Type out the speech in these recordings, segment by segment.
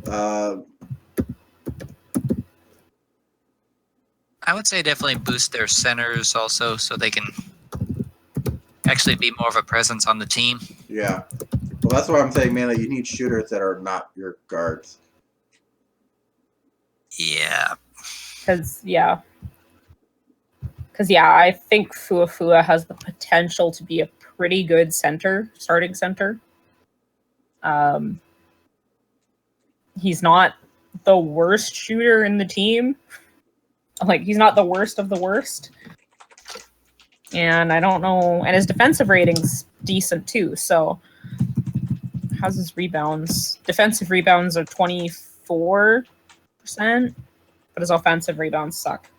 I would say definitely boost their centers also so they can actually be more of a presence on the team. Yeah. Well, that's what I'm saying, man. You need shooters that are not your guards. Yeah. Because I think Fuafua has the potential to be a pretty good starting center. He's not the worst shooter in the team. Like, he's not the worst of the worst. And I don't know. And his defensive rating's decent, too. So, how's his rebounds? Defensive rebounds are 24%, but his offensive rebounds suck.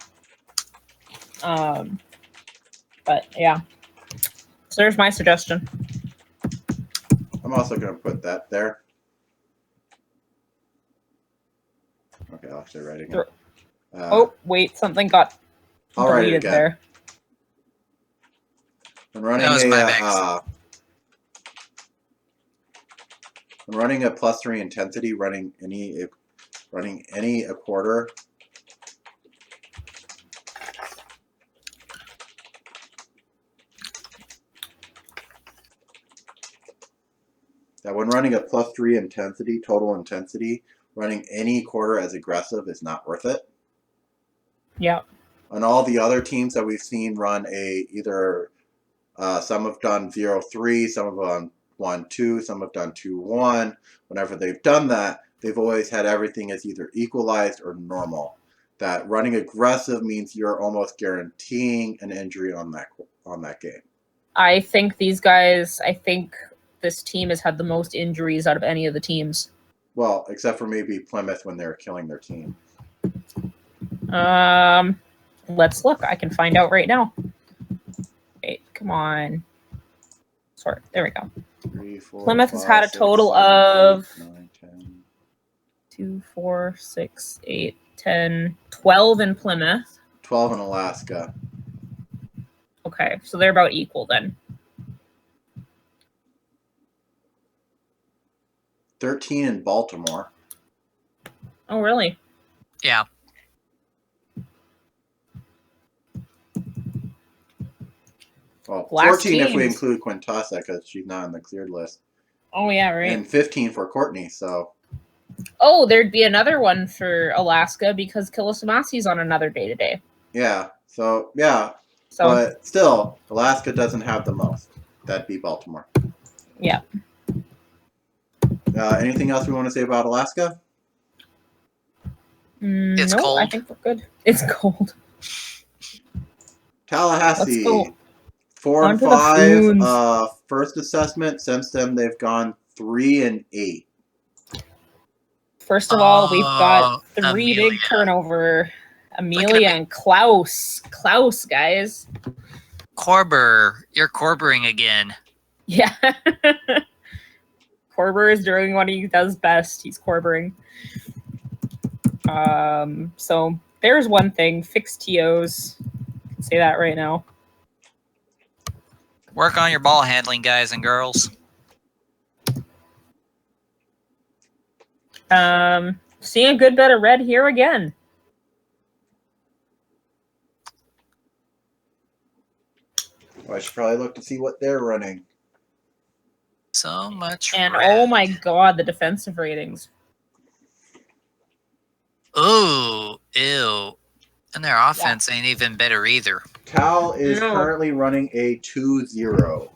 But, yeah. So, there's my suggestion. I'm also going to put that there. Okay, I'll actually write it. Oh, wait, something got deleted there. I'm running a +3 intensity, running any a quarter. That when running a +3 intensity, total intensity, running any quarter as aggressive is not worth it. Yeah. On all the other teams that we've seen run either some have done 0-3, some have done 1-2, some have done 2-1. Whenever they've done that, they've always had everything as either equalized or normal. That running aggressive means you're almost guaranteeing an injury on that game. I think this team has had the most injuries out of any of the teams. Well, except for maybe Plymouth when they were killing their team. Let's look. I can find out right now. Wait, come on. Sorry, there we go. 3, 4, Plymouth 5, has had a 6, total 7, of 8, 9, 10. 2, 4, 6, 8, 10, 12 in Plymouth. 12 in Alaska. Okay, so they're about equal then. 13 in Baltimore. Oh, really? Yeah. Well, Last 14 if we teams. include Quintessa because she's not on the cleared list. Oh, yeah, right. And 15 for Courtney, so. Oh, there'd be another one for Alaska because Kilosamasi's on another day-to-day. Yeah, so, yeah. So, but still, Alaska doesn't have the most. That'd be Baltimore. Yeah. Anything else we want to say about Alaska? It's no, cold. I think we're good. It's cold. Tallahassee. Let's go. 4 and 5. First assessment. Since then, they've gone 3 and 8. First of all, we've got 3 big turnover. Amelia and Klaus. Klaus, guys. Korber. You're Korbering again. Yeah. Korber is doing what he does best. He's Korbering. So there's one thing. Fix TOs. I can say that right now. Work on your ball handling, guys and girls. Seeing a good bit of red here again. Well, I should probably look to see what they're running. So much And red. oh my god, the defensive ratings. Ooh, ew. And their offense ain't even better either. Cal is currently running a 2-0.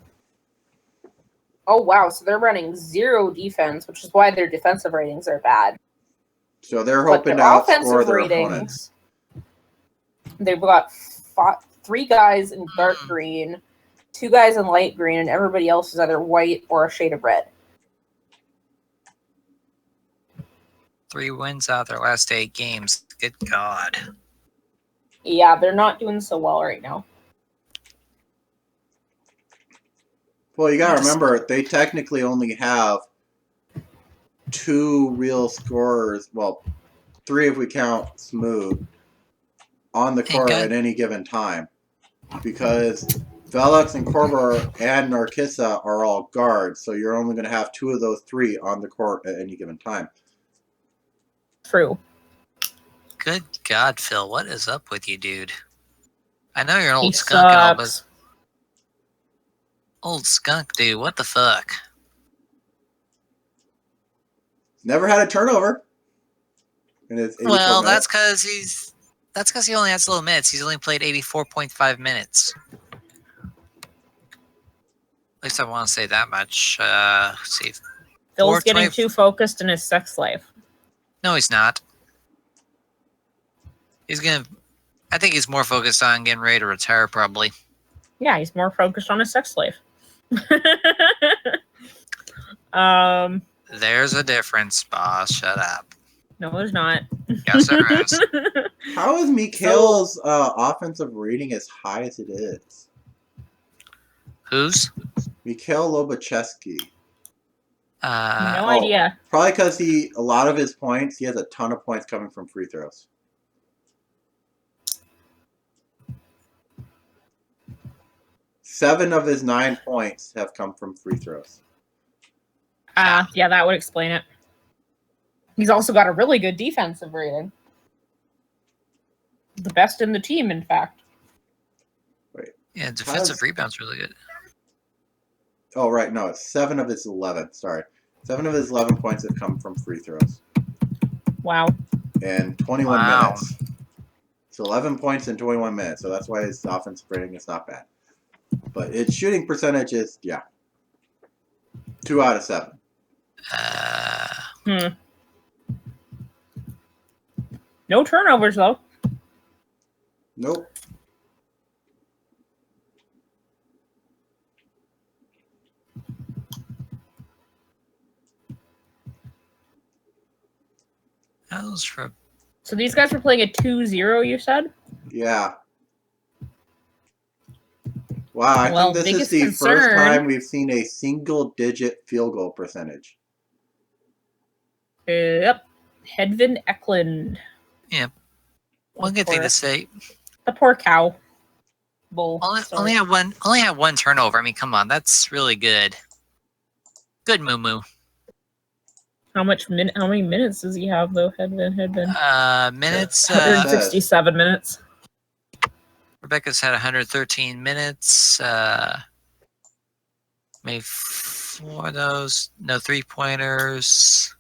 Oh, wow. So they're running 0 defense, which is why their defensive ratings are bad. So they're hoping to outscore their opponents. They've got 3 guys in dark green, 2 guys in light green, and everybody else is either white or a shade of red. 3 wins out of their last 8 games. Good God. Yeah, they're not doing so well right now. Well, you got to remember, they technically only have 2 real scorers. Well, 3 if we count Smooth on the court at any given time. Because Velux and Korber and Narkissa are all guards. So you're only going to have 2 of those 3 on the court at any given time. True. Good God, Phil, what is up with you, dude? I know you're an He old skunk and all, but sucks. old skunk, dude, what the fuck? Never had a turnover. In his 84 Well, minutes. that's because he only has little minutes. He's only played 84.5 minutes. At least I want to say that much. Let's see. Phil's getting 420 too focused in his sex life. No, he's not. I think he's more focused on getting ready to retire, probably. Yeah, he's more focused on his sex life. um, There's a difference, boss. Shut up. no, there's not. Yes, there is. How is Mikhail's offensive rating as high as it is? Who's? Mikhail Lobachevsky. No Uh, idea. Probably because a lot of his points, he has a ton of points coming from free throws. Seven of his 9 points have come from free throws. Yeah, that would explain it. He's also got a really good defensive rating. The best in the team, in fact. yeah, defensive rebound's really good. Oh, right. No, it's 7 of his 11. Sorry. 7 of his 11 points have come from free throws. Wow. In 21 Wow. minutes. It's 11 points in 21 minutes, so that's why his offensive rating is not bad. But its shooting percentage is, 2 out of 7. No turnovers, though. Nope. That was for So these guys were playing a 2-0, you said? Yeah. Wow, I Well, think this is biggest the first concern- time we've seen a single-digit field goal percentage. Yep. Hedvin Eklund. Yeah. One good thing to say. The poor cow. Bull. Only had one turnover. I mean, come on, that's really good. Good moo moo. How many minutes does he have though? Hedvin. Minutes. 167 minutes. Rebecca's had 113 minutes. Made 4 of those. No 3-pointers.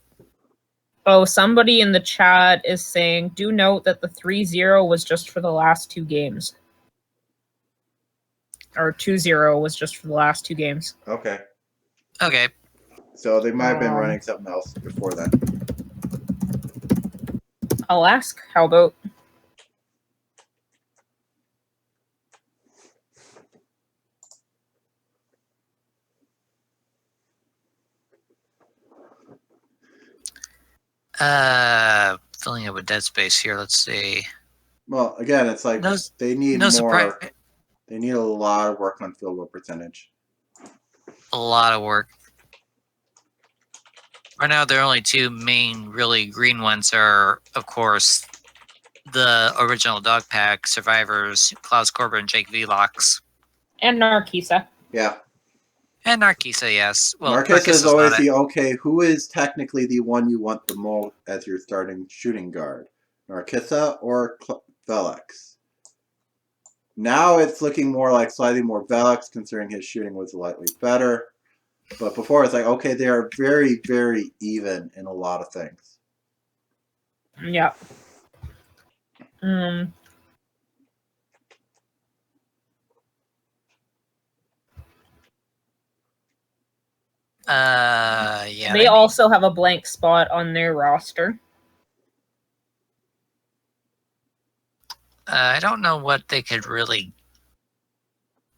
Oh, somebody in the chat is saying, do note that the 3-0 was just for the last 2 games. Or 2-0 was just for the last 2 games. Okay. Okay. So they might have been running something else before then. I'll ask. How about? Filling up with dead space here. Let's see. Well, again, it's like they need No more. surprise. They need a lot of work on field goal percentage. A lot of work. Right now, their only 2 main really green ones are, of course, the original Dog Pack survivors, Klaus Korber and Jake Velox. And Narkisa. Yeah. And Narkisa, yes. Well, Narkisa is always not who is technically the one you want the most as your starting shooting guard? Narkisa or Velox? Now it's looking more like slightly more Velox, considering his shooting was slightly better. But before, it's like, okay, they are very, very even in a lot of things. Yeah. Yeah. They also have a blank spot on their roster. I don't know what they could really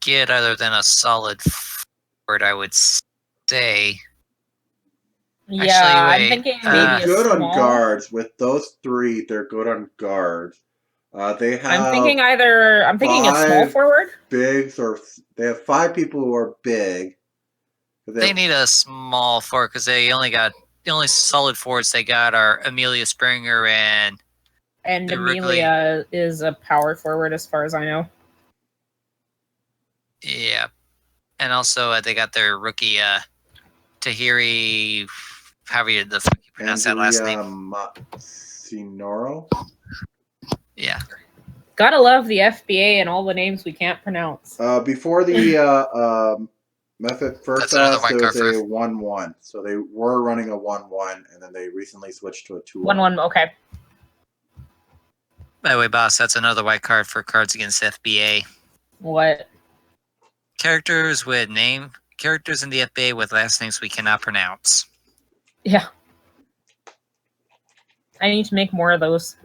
get other than a solid forward, I would say. Yeah, Actually, I'm thinking They're maybe a good small. on guards. With those 3, they're good on guards. They have. I'm thinking a small forward. Bigs, or they have 5 people who are big. They need a small forward because the only solid forwards they got are Amelia Springer and Amelia is a power forward, as far as I know. Yeah, and also they got their rookie Tahiri. However the fuck you pronounce that last name? Sinoro. Yeah. Gotta love the FBA and all the names we can't pronounce. Before the Method first That's another asked, white there was card a for- 1-1. So they were running a 1-1, and then they recently switched to a 2-1. 1-1, okay. By the way, boss, that's another white card for Cards Against FBA. What? Characters in the FBA with last names we cannot pronounce. Yeah. I need to make more of those.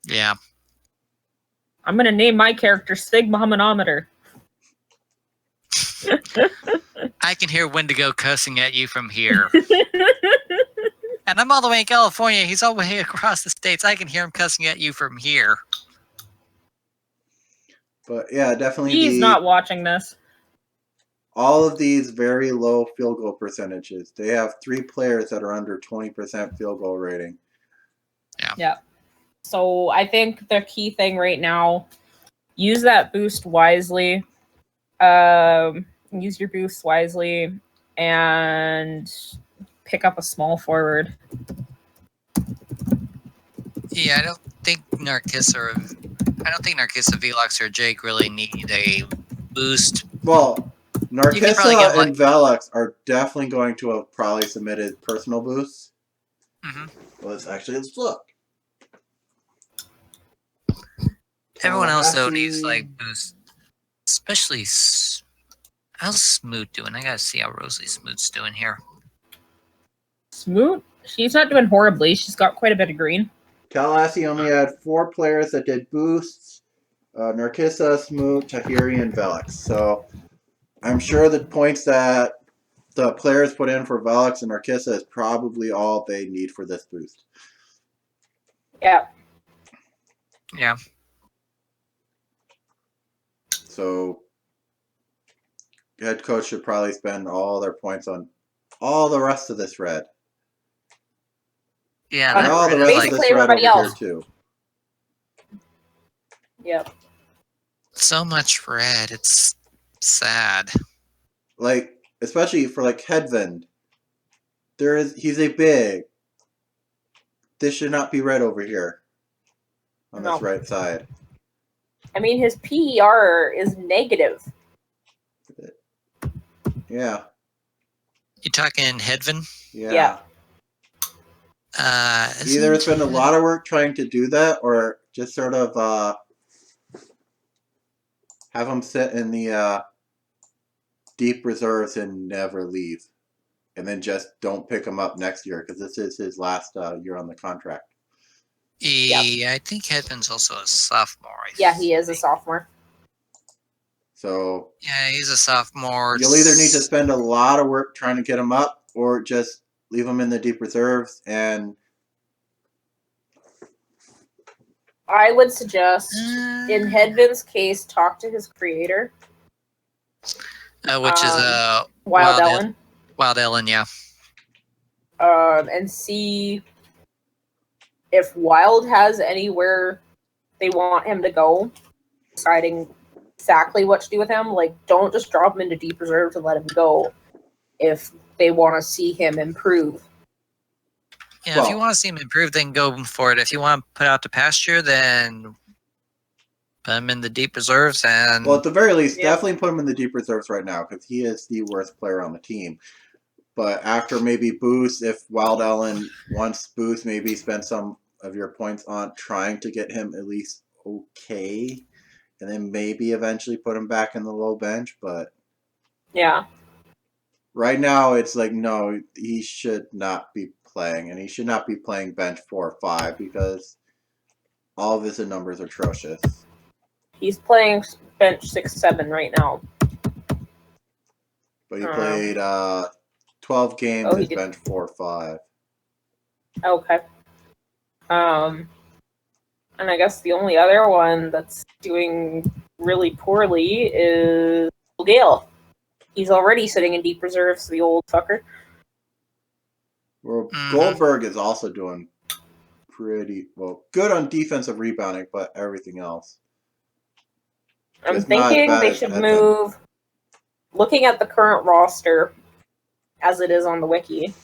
Yeah. I'm gonna name my character Sigma-Manometer. I can hear Wendigo cussing at you from here. And I'm all the way in California. He's all the way across the states. I can hear him cussing at you from here. But yeah, definitely He's not watching this. all of these very low field goal percentages. They have 3 players that are under 20% field goal rating. Yeah. So I think the key thing right now, use that boost wisely. Use your boost wisely and pick up a small forward. Yeah, I don't think Narcissa, Velox, or Jake really need a boost. Well, You can probably Narcissa get and Velox are definitely going to have probably submitted personal boosts. Mhm. Well, let's look. Everyone else though Actually- needs like boost, especially. How's Smoot doing? I gotta see how Rosalie Smoot's doing here. Smoot, she's not doing horribly. She's got quite a bit of green. Tallahassee only had 4 players that did boosts. Narcissa, Smoot, Tahiri, and Velox. So I'm sure the points that the players put in for Velox and Narcissa is probably all they need for this boost. Yeah. Yeah. So head coach should probably spend all their points on all the rest of this red. Yeah, And that all the red rest is of like this red over everybody else. here too. Yep. so much red. It's sad. Like, especially for like Hedvend. He's a big. This should not be red over here. On this No. right side. I mean, his PER is negative. Yeah. You talking Hedvin? Yeah. Yeah. Either it's been a lot of work trying to do that, or just sort of have him sit in the deep reserves and never leave, and then just don't pick him up next year because this is his last year on the contract. Yeah, I think Hedvin's also a sophomore. Yeah, he is a sophomore. So Yeah, he's a sophomore. you'll either need to spend a lot of work trying to get him up, or just leave him in the deep reserves. And I would suggest, in Hedvin's case, talk to his creator, which is Wild Ellen, Wild Ellen, yeah. and see if Wild has anywhere they want him to go, deciding exactly what to do with him. Like, don't just drop him into deep reserves and let him go if they want to see him improve. Yeah, if you want to see him improve, then go for it. If you want to put out to pasture, then put him in the deep reserves. And well, at the very least, Yeah. definitely put him in the deep reserves right now because he is the worst player on the team. But after maybe boost, if Wild Ellen wants boost, maybe spend some of your points on trying to get him at least okay, and then maybe eventually put him back in the low bench. But Yeah. right now, it's like, no, he should not be playing, and he should not be playing bench 4 or 5 because all of his numbers are atrocious. He's playing bench 6-7 right now. But he played 12 games he as did. bench 4 or 5. Okay. And I guess the only other one that's doing really poorly is Gale. He's already sitting in deep reserves, the old fucker. Well, Goldberg is also doing pretty well, good on defensive rebounding, but everything else. I'm Just not as thinking bad they as should Hedman. move. Looking at the current roster as it is on the wiki,